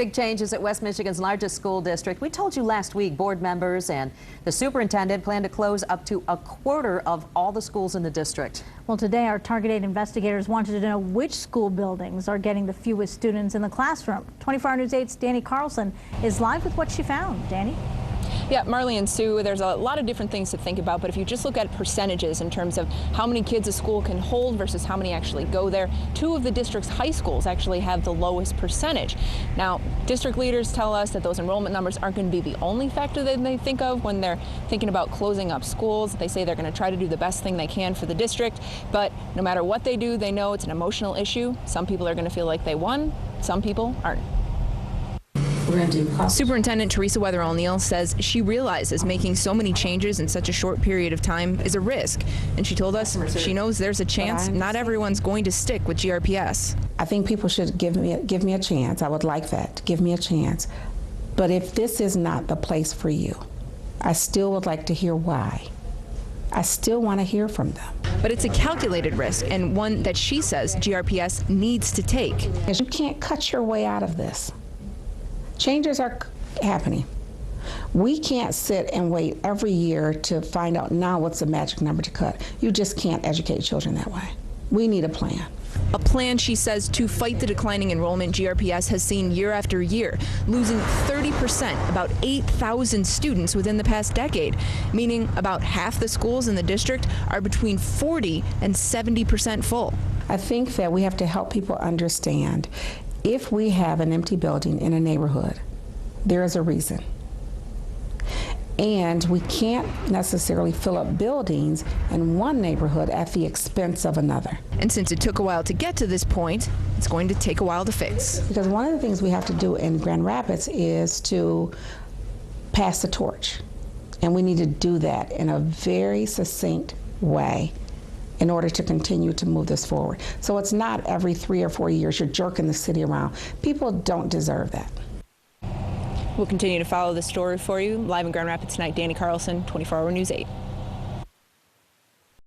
Big changes at West Michigan's largest school district. We told you last week board members and the superintendent plan to close up to a quarter of all the schools in the district. Well, today our Target 8 investigators wanted to know which school buildings are getting the fewest students in the classroom. 24 Hour News 8's Danny Carlson is live with what she found. Danny? Yeah, Marley and Sue, there's a lot of different things to think about, but if you just look at percentages in terms of how many kids a school can hold versus how many actually go there, 2 of the district's high schools actually have the lowest percentage. Now, district leaders tell us that those enrollment numbers aren't going to be the only factor that they think of when they're thinking about closing up schools. They say they're going to try to do the best thing they can for the district, but no matter what they do, they know it's an emotional issue. Some people are going to feel like they won, some people aren't. Superintendent Teresa Neal says she realizes making so many changes in such a short period of time is a risk, and she told us she knows there's a chance not everyone's going to stick with GRPS. I think people should give me a chance. I would like that. Give me a chance. But if this is not the place for you, I still would like to hear why. I still want to hear from them. But it's a calculated risk, and one that she says GRPS needs to take. You can't cut your way out of this. Changes are happening. We can't sit and wait every year to find out now what's the magic number to cut. You just can't educate children that way. We need a plan. A plan, she says, to fight the declining enrollment GRPS has seen year after year, losing 30%, about 8,000 students within the past decade, meaning about half the schools in the district are between 40 and 70% full. I think that we have to help people understand if we have an empty building in a neighborhood, there is a reason. And we can't necessarily fill up buildings in one neighborhood at the expense of another. And since it took a while to get to this point, it's going to take a while to fix. Because one of the things we have to do in Grand Rapids is to pass the torch. And we need to do that in a very succinct way in order to continue to move this forward. So it's not every 3 or 4 years you're jerking the city around. People don't deserve that. We'll continue to follow this story for you. Live in Grand Rapids tonight, Danny Carlson, 24 Hour News 8.